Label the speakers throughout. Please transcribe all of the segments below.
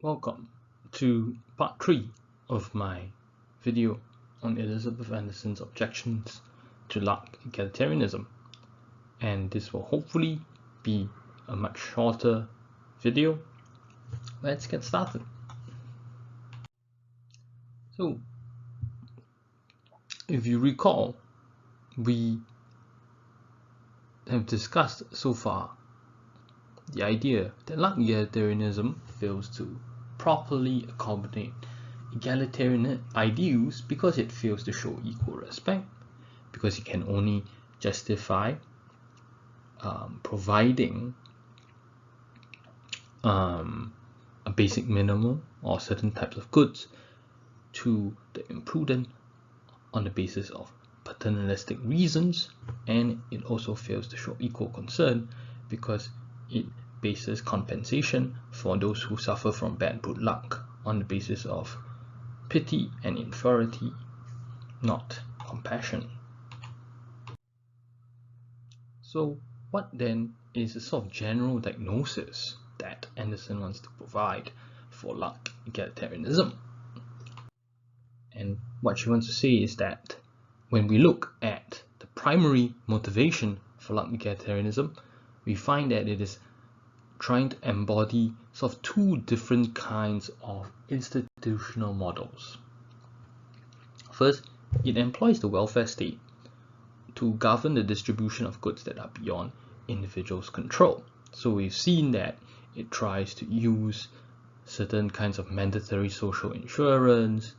Speaker 1: Welcome to part 3 of my video on Elizabeth Anderson's Objections to Locke Egalitarianism, and this will hopefully be a much shorter video. Let's get started. So, if you recall, we have discussed so far the idea that Locke egalitarianism fails to properly accommodate egalitarian ideals because it fails to show equal respect, because it can only justify providing a basic minimum or certain types of goods to the imprudent on the basis of paternalistic reasons, and it also fails to show equal concern because it bases compensation for those who suffer from bad good luck on the basis of pity and inferiority, not compassion. So what then is the sort of general diagnosis that Anderson wants to provide for Locke egalitarianism? And what she wants to say is that when we look at the primary motivation for Locke egalitarianism, we find that it is trying to embody sort of two different kinds of institutional models. First, it employs the welfare state to govern the distribution of goods that are beyond individuals' control. So we've seen that it tries to use certain kinds of mandatory social insurance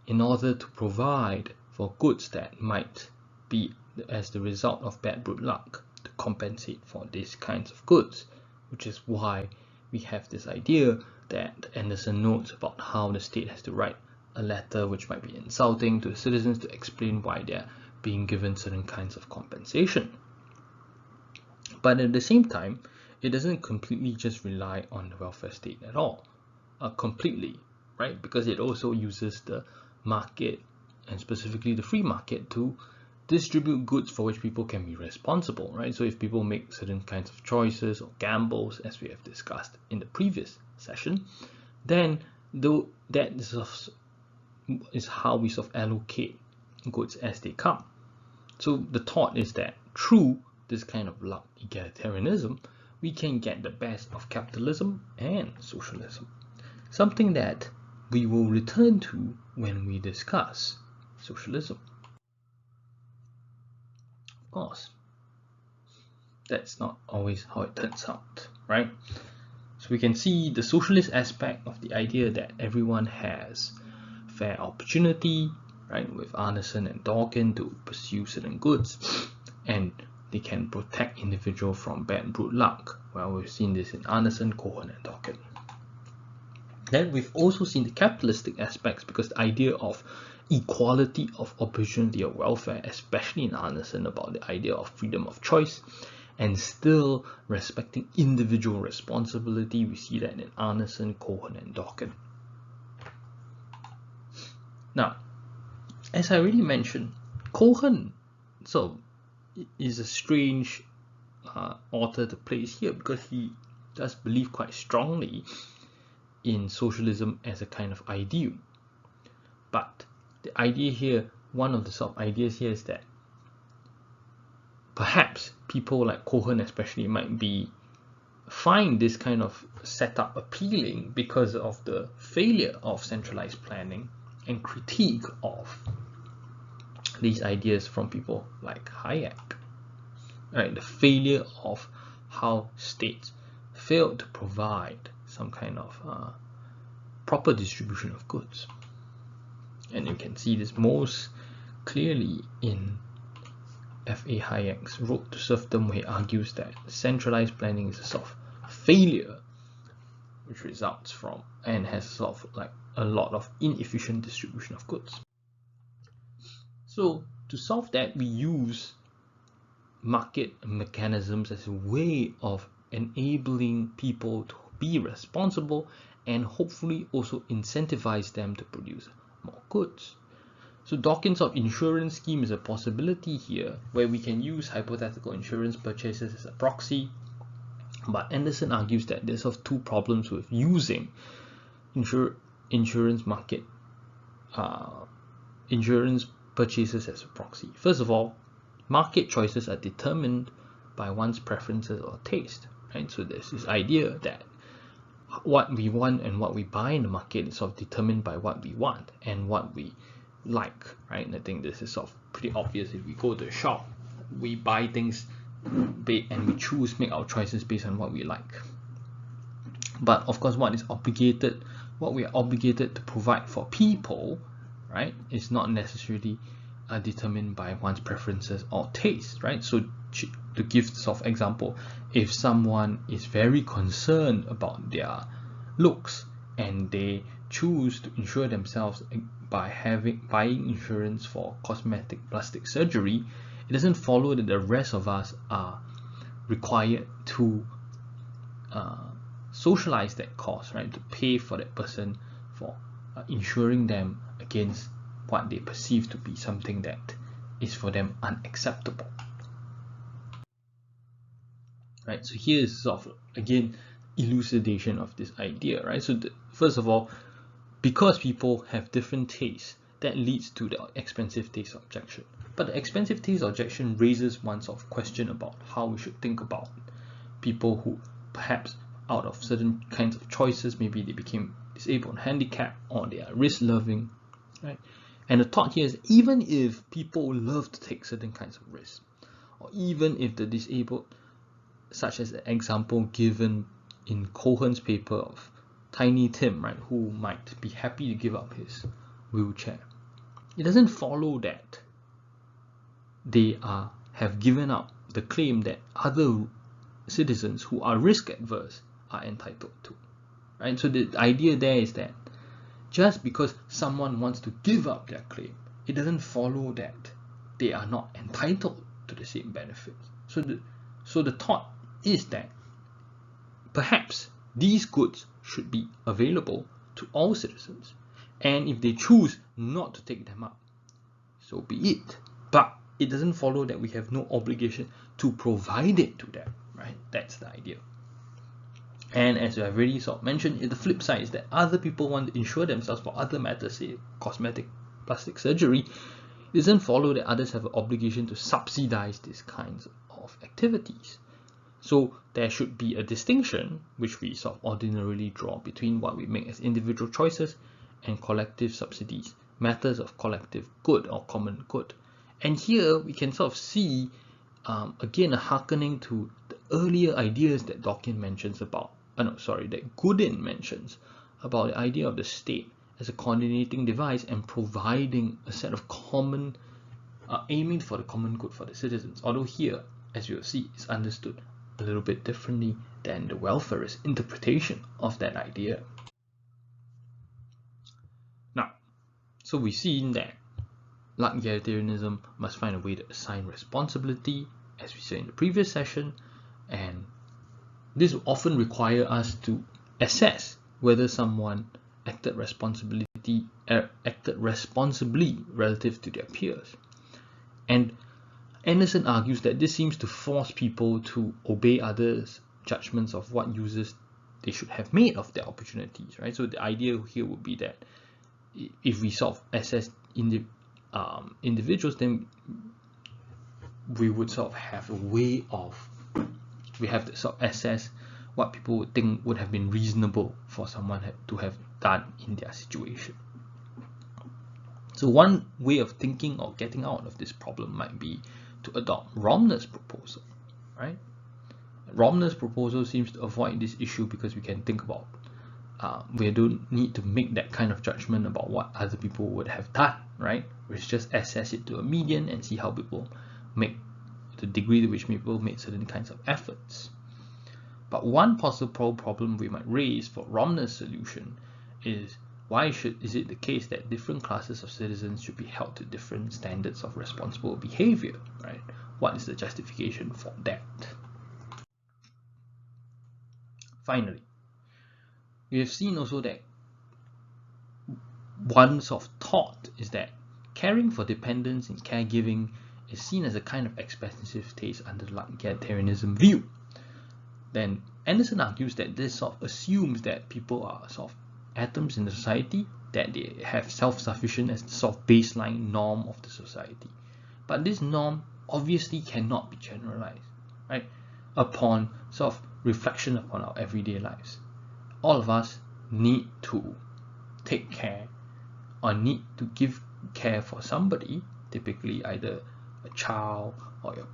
Speaker 1: in order to provide for goods that might be as the result of bad good luck, to compensate for these kinds of goods, which is why we have this idea that Anderson notes about how the state has to write a letter which might be insulting to the citizens to explain why they're being given certain kinds of compensation. But at the same time, it doesn't completely just rely on the welfare state at all, completely, right? Because it also uses the market, and specifically the free market, to distribute goods for which people can be responsible, right? So if people make certain kinds of choices or gambles, as we have discussed in the previous session, then that is how we sort of allocate goods as they come. So the thought is that through this kind of Locke egalitarianism, we can get the best of capitalism and socialism, something that we will return to when we discuss socialism. Of course, that's not always how it turns out, right? So we can see the socialist aspect of the idea that everyone has fair opportunity, right, with Anderson and Dawkins to pursue certain goods, and they can protect individual from bad good luck. Well, we've seen this in Anderson, Cohen, and Dawkins. Then we've also seen the capitalistic aspects, because the idea of equality of opportunity or welfare, especially in Anderson, about the idea of freedom of choice and still respecting individual responsibility. We see that in Anderson, Cohen, and Dawkins. Now, as I already mentioned, Cohen is a strange author to place here, because he does believe quite strongly in socialism as a kind of ideal. But the idea here, one of the sort of ideas here, is that perhaps people like Cohen especially might find this kind of setup appealing because of the failure of centralized planning and critique of these ideas from people like Hayek, right? The failure of how states failed to provide some kind of proper distribution of goods. And you can see this most clearly in F.A. Hayek's Road to Serfdom, where he argues that centralized planning is a sort of failure which results from and has sort of like a lot of inefficient distribution of goods. So to solve that, we use market mechanisms as a way of enabling people to be responsible and hopefully also incentivize them to produce more goods. So Dawkins' insurance scheme is a possibility here, where we can use hypothetical insurance purchases as a proxy. But Anderson argues that there's two problems with using insurance market, insurance purchases as a proxy. First of all, market choices are determined by one's preferences or taste, right? So there's this idea that what we want and what we buy in the market is sort of determined by what we want and what we like, right? And I think this is sort of pretty obvious. If we go to a shop, we buy things and we make our choices based on what we like. But of course, what we are obligated to provide for people, right, is not necessarily determined by one's preferences or taste, right? So to give sort of example, if someone is very concerned about their looks and they choose to insure themselves by buying insurance for cosmetic plastic surgery, it doesn't follow that the rest of us are required to socialize that cost, right? To pay for that person for insuring them against what they perceive to be something that is for them unacceptable, right? So here is sort of again elucidation of this idea, right? So first of all, because people have different tastes, that leads to the expensive taste objection. But the expensive taste objection raises one sort of question about how we should think about people who perhaps out of certain kinds of choices, maybe they became disabled, handicapped, or they are risk-loving, right? And the thought here is, even if people love to take certain kinds of risks, or even if the disabled, such as the example given in Cohen's paper of Tiny Tim, right, who might be happy to give up his wheelchair, it doesn't follow that they have given up the claim that other citizens who are risk adverse are entitled to, right? So the idea there is that just because someone wants to give up their claim, it doesn't follow that they are not entitled to the same benefits. So the thought is that perhaps these goods should be available to all citizens, and if they choose not to take them up, so be it. But it doesn't follow that we have no obligation to provide it to them, right? That's the idea. And as I've already sort of mentioned, the flip side is that other people want to insure themselves for other matters, say cosmetic plastic surgery. It doesn't follow that others have an obligation to subsidize these kinds of activities. So there should be a distinction, which we sort of ordinarily draw, between what we make as individual choices and collective subsidies, matters of collective good or common good. And here we can sort of see, again, a hearkening to the earlier ideas that Dawkins mentions about, that Goodin mentions about the idea of the state as a coordinating device and providing a set of common, aiming for the common good for the citizens. Although here, as you'll see, it's understood a little bit differently than the welfarist interpretation of that idea. Now, so we've seen that egalitarianism must find a way to assign responsibility, as we said in the previous session, and this will often require us to assess whether someone acted responsibly relative to their peers. And Anderson argues that this seems to force people to obey others' judgments of what uses they should have made of their opportunities, right? So the idea here would be that if we sort of assess individuals, then we would sort of have a way of, we have to sort of assess what people would think would have been reasonable for someone to have done in their situation. So one way of thinking or getting out of this problem might be to adopt Romner's proposal, right? Romner's proposal seems to avoid this issue because we can think about, we don't need to make that kind of judgment about what other people would have done, right? We just assess it to a median and see how people make, the degree to which people made certain kinds of efforts. But one possible problem we might raise for Romner's solution is, why is it the case that different classes of citizens should be held to different standards of responsible behavior, right? What is the justification for that? Finally, we have seen also that one sort of thought is that caring for dependents and caregiving is seen as a kind of expensive taste under the egalitarianism view. Then Anderson argues that this sort of assumes that people are sort of atoms in the society, that they have self-sufficient as the sort of baseline norm of the society. But this norm obviously cannot be generalized, right? Upon sort of reflection upon our everyday lives. All of us need to take care or need to give care for somebody, typically either a child or your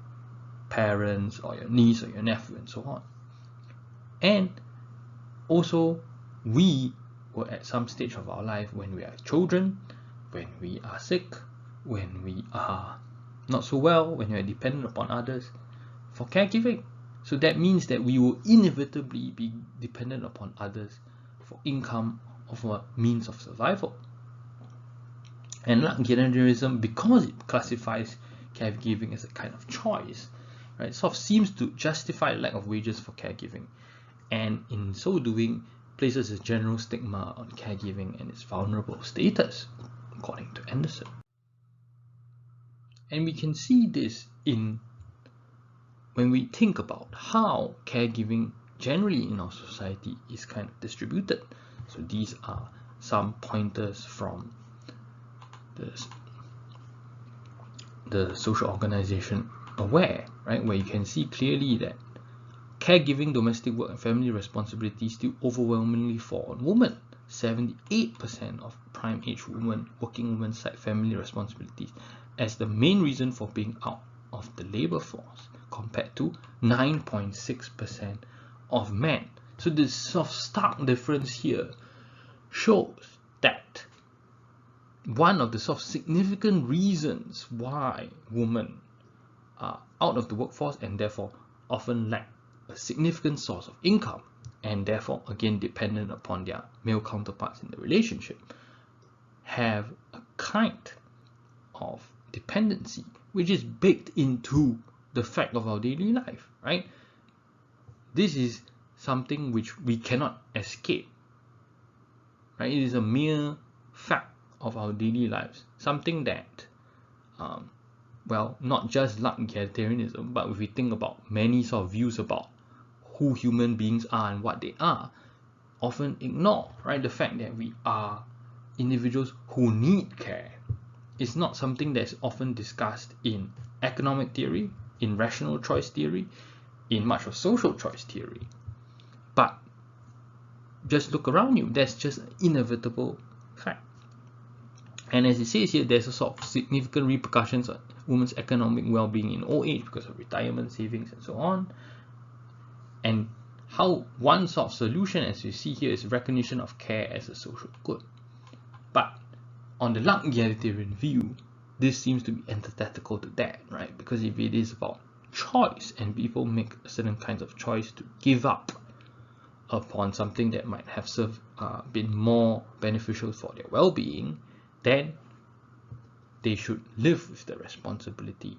Speaker 1: parents or your niece or your nephew and so on. And also, we were at some stage of our life when we are children, when we are sick, when we are not so well, when we are dependent upon others for caregiving. So that means that we will inevitably be dependent upon others for income or for means of survival. And utilitarianism, because it classifies caregiving as a kind of choice, right, sort of seems to justify lack of wages for caregiving, and in so doing places a general stigma on caregiving and its vulnerable status, according to Anderson. And we can see this in when we think about how caregiving generally in our society is kind of distributed. So these are some pointers from the social organization Aware, right, where you can see clearly that caregiving, domestic work, and family responsibilities still overwhelmingly fall on women. 78% of prime age women, working women, cite family responsibilities as the main reason for being out of the labor force, compared to 9.6% of men. So this sort of stark difference here shows that one of the sort of significant reasons why women are out of the workforce and therefore often lack a significant source of income, and therefore again dependent upon their male counterparts in the relationship, have a kind of dependency which is baked into the fact of our daily life, right? This is something which we cannot escape, right? It is a mere fact of our daily lives, something that well, not just egalitarianism, but if we think about many sort of views about who human beings are and what they are, often ignore, right, the fact that we are individuals who need care. It's not something that's often discussed in economic theory, in rational choice theory, in much of social choice theory. But just look around you, that's just an inevitable fact. And as it says here, there's a sort of significant repercussions on women's economic well-being in old age because of retirement savings and so on. And how one sort of solution, as you see here, is recognition of care as a social good. But on the egalitarian view, this seems to be antithetical to that, right? Because if it is about choice and people make certain kinds of choice to give up upon something that might have been more beneficial for their well-being, then they should live with the responsibility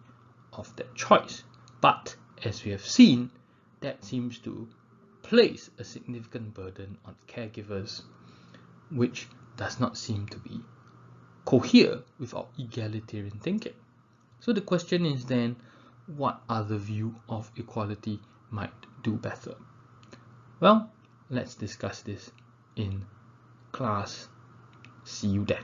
Speaker 1: of that choice. But as we have seen, that seems to place a significant burden on caregivers, which does not seem to be cohere with our egalitarian thinking. So the question is then, what other view of equality might do better? Well, let's discuss this in class. See you then.